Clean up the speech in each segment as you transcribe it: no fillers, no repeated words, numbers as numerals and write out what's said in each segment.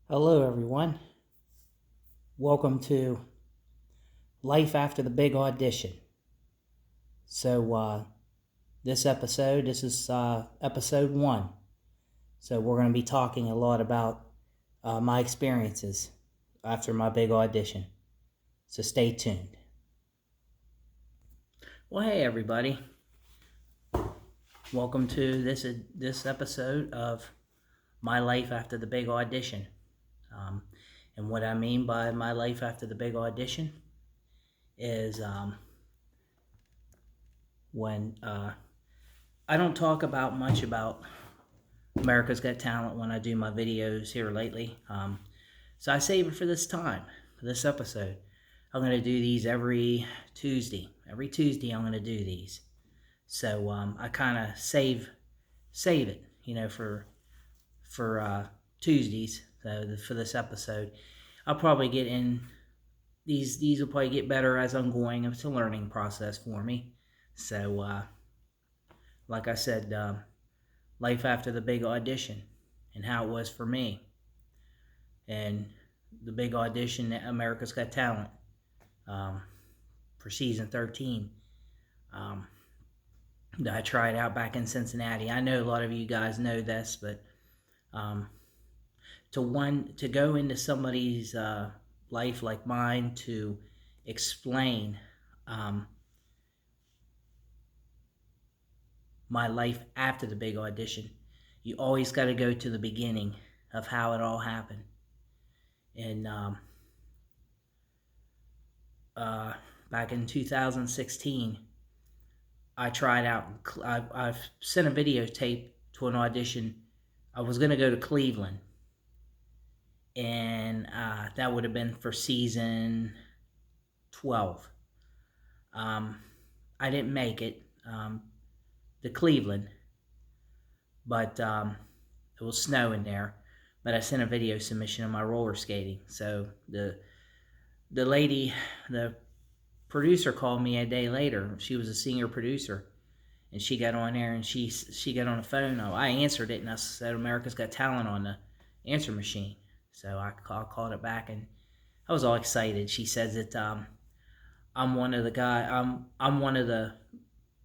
Hello, everyone. Welcome to Life After the Big Audition. So, this is episode 1. So, we're going to be talking a lot about my experiences after my big audition. So, stay tuned. Well, hey, everybody. Welcome to this episode of My Life After the Big Audition. And what I mean by my life after the big audition is when I don't talk about much about America's Got Talent when I do my videos here lately. So I save it for this time, for this episode. I'm going to do these every Tuesday. Every Tuesday I'm going to do these. So I kind of save it, for Tuesdays. So for this episode, I'll probably get in. These will probably get better as I'm going. It's a learning process for me. So like I said, life after the big audition and how it was for me. And the big audition at America's Got Talent for season 13 that I tried out back in Cincinnati. I know a lot of you guys know this, but to go into somebody's life like mine to explain my life after the big audition, you always got to go to the beginning of how it all happened. And back in 2016, I tried out. I've sent a videotape to an audition. I was going to go to Cleveland, and that would have been for season 12. I didn't make it to Cleveland, but it was snowing there. But I sent a video submission of my roller skating. So the lady, the producer, called me a day later. She was a senior producer, and she got on there and she got on the phone. I answered it and I said, "America's Got Talent" on the answer machine. So I called it back and I was all excited. She says that I'm one of the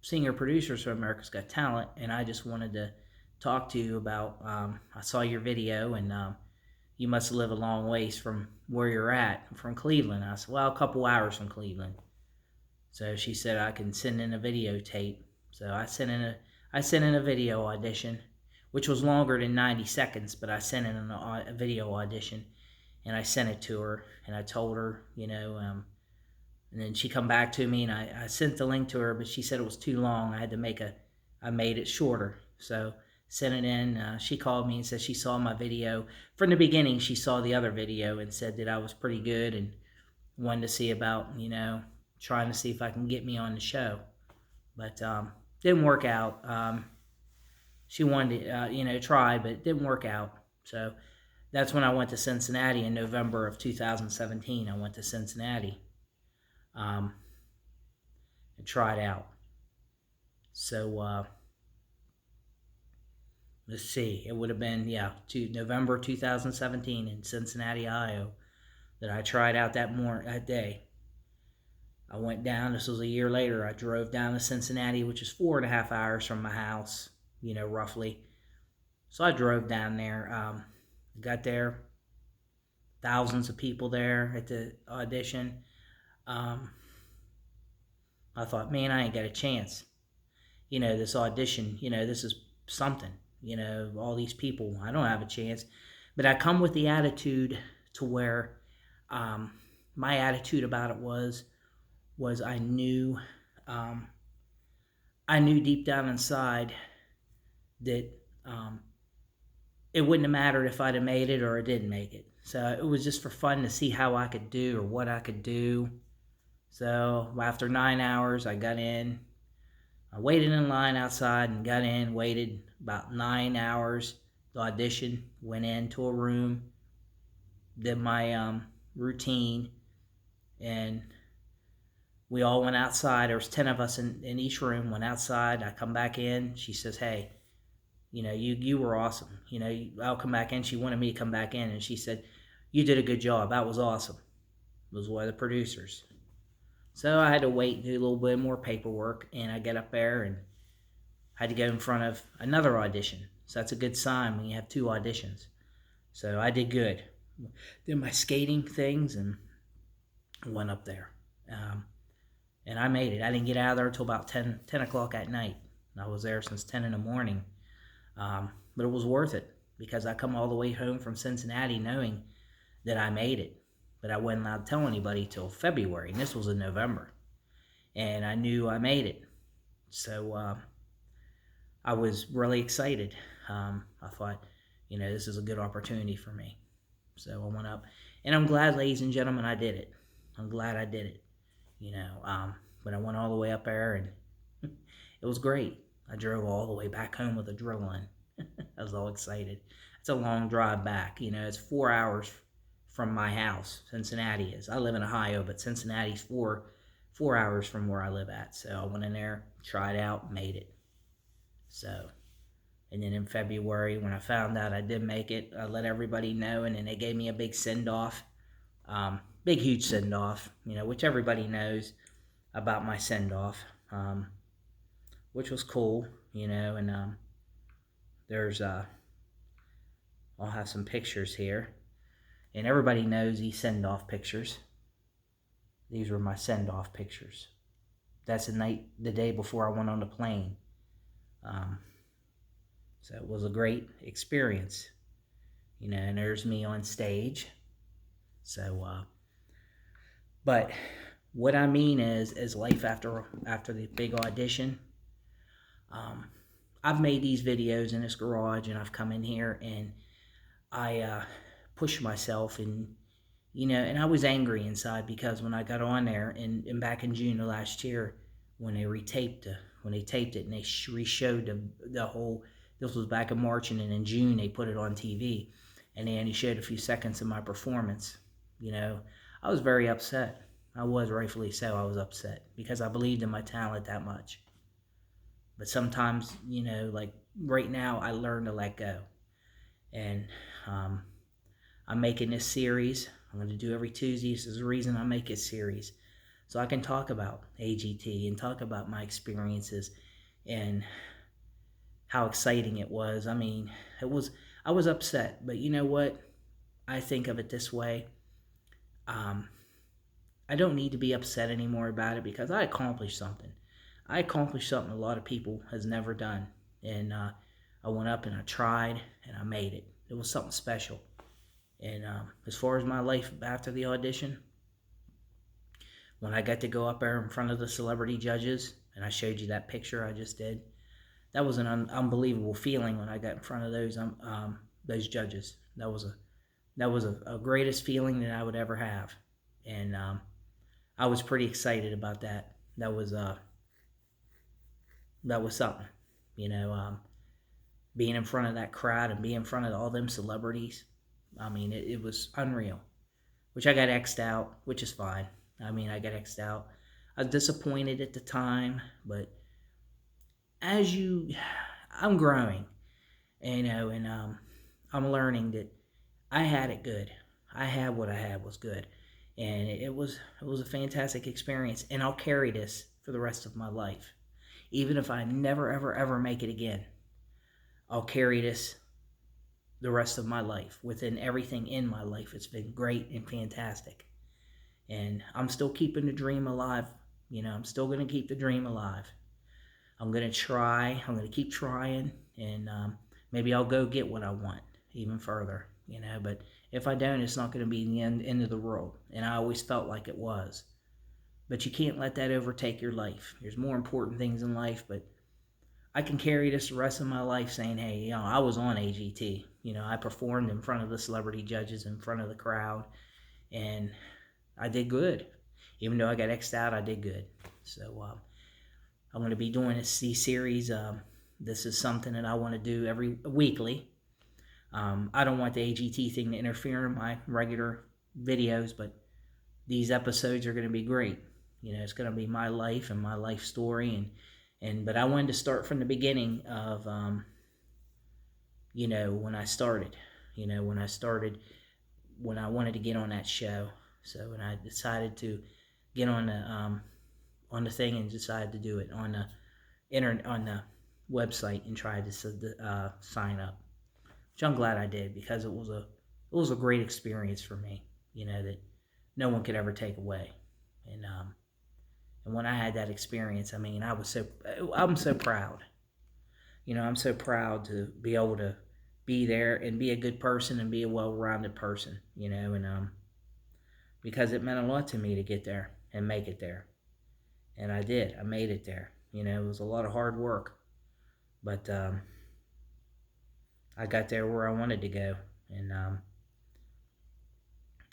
senior producers for America's Got Talent, and I just wanted to talk to you about. I saw your video, and you must live a long ways from where you're at, from Cleveland. I said, well, a couple hours from Cleveland. So she said I can send in a videotape. So I sent in a video audition, which was longer than 90 seconds, but I sent in a video audition, and I sent it to her, and I told her, and then she come back to me, and I sent the link to her, but she said it was too long. I made it shorter. So sent it in. She called me and said she saw my video. From the beginning, she saw the other video and said that I was pretty good and wanted to see about, trying to see if I can get me on the show. But didn't work out. She wanted to, try, but it didn't work out. So that's when I went to Cincinnati in November of 2017. I went to Cincinnati and tried out. So let's see, it would have been, November 2017 in Cincinnati, Ohio, that I tried out that day. I went down, this was a year later, I drove down to Cincinnati, which is 4.5 hours from my house, roughly. So I drove down there, got there, thousands of people there at the audition. I thought, man, I ain't got a chance. This audition, this is something. All these people, I don't have a chance. But I come with the attitude to where my attitude about it was I knew deep down inside that it wouldn't have mattered if I'd have made it or I didn't make it. So it was just for fun to see how I could do or what I could do. So after 9 hours, I got in. I waited in line outside and got in, waited about 9 hours. The audition, went into a room, did my routine, and we all went outside. There was 10 of us in each room, went outside. I come back in. She says, hey, You were awesome. I'll come back in. She wanted me to come back in, and she said, you did a good job. That was awesome. It was one of the producers. So I had to wait and do a little bit more paperwork, and I got up there and had to go in front of another audition. So that's a good sign when you have two auditions. So I did good. Did my skating things and went up there. And I made it. I didn't get out of there until about 10 o'clock at night. I was there since 10 in the morning. But it was worth it because I come all the way home from Cincinnati knowing that I made it. But I wasn't allowed to tell anybody till February, and this was in November. And I knew I made it. So I was really excited. I thought, this is a good opportunity for me. So I went up. And I'm glad, ladies and gentlemen, I did it. I'm glad I did it. But I went all the way up there, and it was great. I drove all the way back home with adrenaline. I was all excited. It's a long drive back. It's 4 hours from my house. Cincinnati is. I live in Ohio, but Cincinnati's four hours from where I live at. So I went in there, tried out, made it. So, and then in February, when I found out I did make it, I let everybody know, and then they gave me a big send-off. Big, huge send-off, which everybody knows about my send-off, which was cool, and there's, I'll have some pictures here, and everybody knows these send-off pictures. These were my send-off pictures. That's the day before I went on the plane. So it was a great experience, and there's me on stage. So, but what I mean is life after the big audition. I've made these videos in this garage, and I've come in here and I pushed myself, and and I was angry inside because when I got on there and back in June of last year when they taped it and they re-showed the whole. This was back in March, and then in June they put it on TV, and they only showed a few seconds of my performance. I was very upset. I was, rightfully so. I was upset because I believed in my talent that much. But sometimes, like right now, I learn to let go. And I'm making this series. I'm going to do every Tuesday. This is the reason I make a series. So I can talk about AGT and talk about my experiences and how exciting it was. I mean, I was upset. But you know what? I think of it this way. I don't need to be upset anymore about it because I accomplished something. I accomplished something a lot of people has never done. And I went up and I tried and I made it. It was something special. And as far as my life after the audition, when I got to go up there in front of the celebrity judges, and I showed you that picture I just did, that was an unbelievable feeling when I got in front of those judges. That was a greatest feeling that I would ever have. And I was pretty excited about that. That was something, being in front of that crowd and being in front of all them celebrities. I mean, it was unreal, which I got X'd out, which is fine. I mean, I got X'd out. I was disappointed at the time, but I'm growing, and I'm learning that I had it good. I had what I had was good. And it was a fantastic experience, and I'll carry this for the rest of my life. Even if I never, ever, ever make it again, I'll carry this the rest of my life. Within everything in my life, it's been great and fantastic. And I'm still keeping the dream alive. I'm still going to keep the dream alive. I'm going to try. I'm going to keep trying, and maybe I'll go get what I want even further, But if I don't, it's not going to be the end of the world. And I always felt like it was. But you can't let that overtake your life. There's more important things in life, but I can carry this the rest of my life saying, hey, I was on AGT. I performed in front of the celebrity judges, in front of the crowd, and I did good. Even though I got X'd out, I did good. So I'm going to be doing a C-series. This is something that I want to do every weekly. I don't want the AGT thing to interfere in my regular videos, but these episodes are going to be great. It's going to be my life and my life story, but I wanted to start from the beginning of when I started, when I wanted to get on that show. So when I decided to get on the thing and decided to do it on the internet, on the website, and tried to sign up, which I'm glad I did, because it was a great experience for me, that no one could ever take away. And when I had that experience, I mean, I'm so proud. I'm so proud to be able to be there and be a good person and be a well-rounded person, and because it meant a lot to me to get there and make it there. And I did. I made it there. It was a lot of hard work, but I got there where I wanted to go, and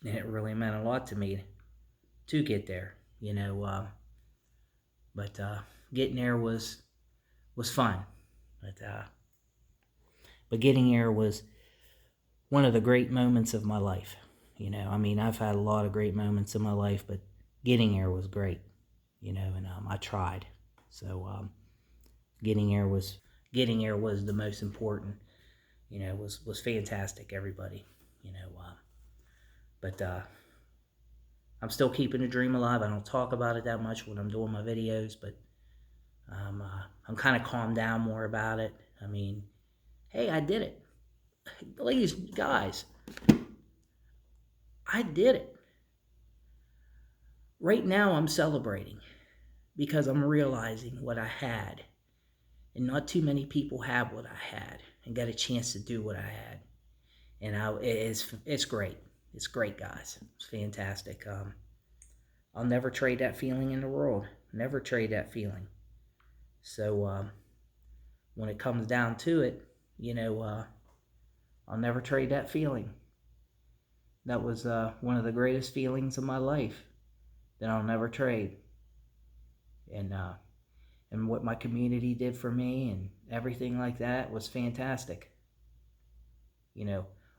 it really meant a lot to me to get there. But getting there was fun. But getting there was one of the great moments of my life. I mean, I've had a lot of great moments in my life, but getting there was great. And I tried. So getting there was the most important. Was fantastic. Everybody. But I'm still keeping the dream alive. I don't talk about it that much when I'm doing my videos, but I'm kind of calmed down more about it. I mean, hey, I did it. Ladies, guys, I did it. Right now I'm celebrating because I'm realizing what I had. And not too many people have what I had and got a chance to do what I had. And it's great. It's great, guys. It's fantastic. I'll never trade that feeling in the world. Never trade that feeling. So when it comes down to it, I'll never trade that feeling. That was one of the greatest feelings of my life that I'll never trade. And what my community did for me and everything like that was fantastic.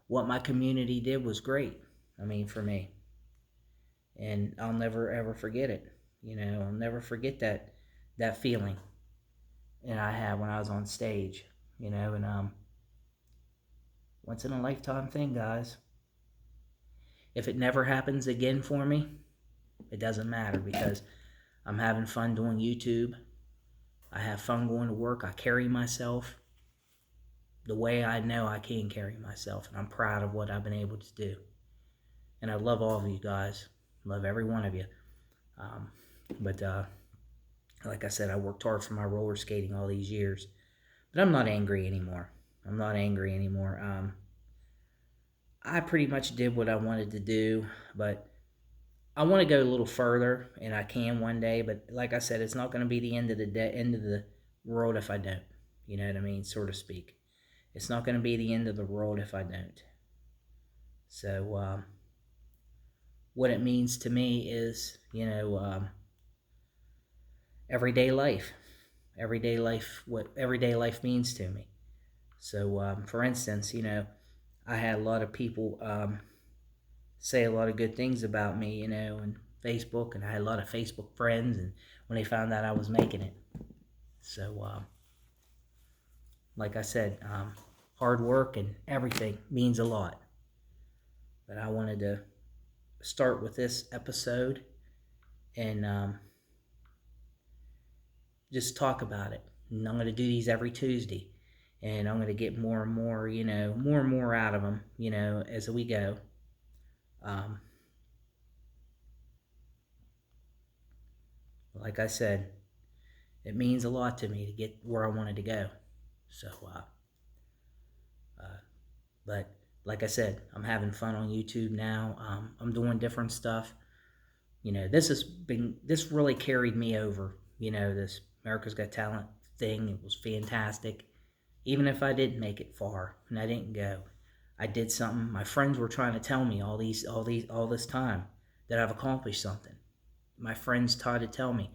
What my community did was great. I mean, for me. And I'll never ever forget it. I'll never forget that feeling that I had when I was on stage. And once in a lifetime thing, guys. If it never happens again for me, it doesn't matter, because I'm having fun doing YouTube. I have fun going to work. I carry myself the way I know I can carry myself, and I'm proud of what I've been able to do. And I love all of you guys. Love every one of you. But like I said, I worked hard for my roller skating all these years. But I'm not angry anymore. I pretty much did what I wanted to do, but I want to go a little further, and I can one day. But like I said, it's not going to be the end of the world if I don't. You know what I mean, so to speak. It's not going to be the end of the world if I don't. So what it means to me is, everyday life. What everyday life means to me. So, for instance, I had a lot of people say a lot of good things about me, and Facebook, and I had a lot of Facebook friends, and when they found out I was making it. So, like I said, hard work and everything means a lot. But I wanted to start with this episode and just talk about it. And I'm going to do these every Tuesday. And I'm going to get more and more, more and more out of them, as we go. Like I said, it means a lot to me to get where I wanted to go. So, but like I said, I'm having fun on YouTube now. I'm doing different stuff. This really carried me over. This America's Got Talent thing. It was fantastic. Even if I didn't make it far and I didn't go, I did something. My friends were trying to tell me all this time that I've accomplished something. My friends tried to tell me,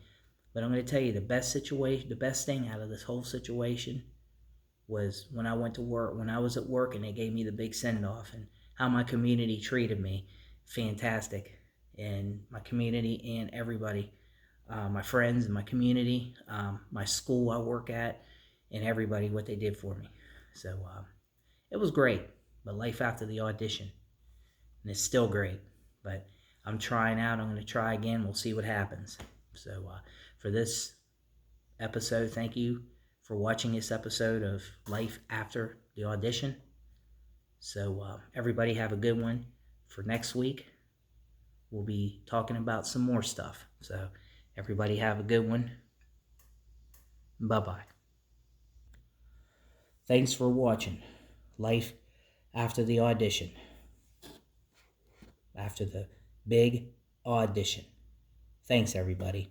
but I'm going to tell you the best thing out of this whole situation was when I went to work, when I was at work and they gave me the big send-off, and how my community treated me. Fantastic. And my community and everybody, my friends and my community, my school I work at, and everybody, what they did for me. So It was great, but life after the audition, and it's still great. But I'm trying out. I'm going to try again. We'll see what happens. So for this episode, thank you for watching this episode of Life After the Audition. So everybody have a good one. For next week, we'll be talking about some more stuff. So everybody have a good one. Bye-bye. Thanks for watching Life After the Audition. After the big audition. Thanks, everybody.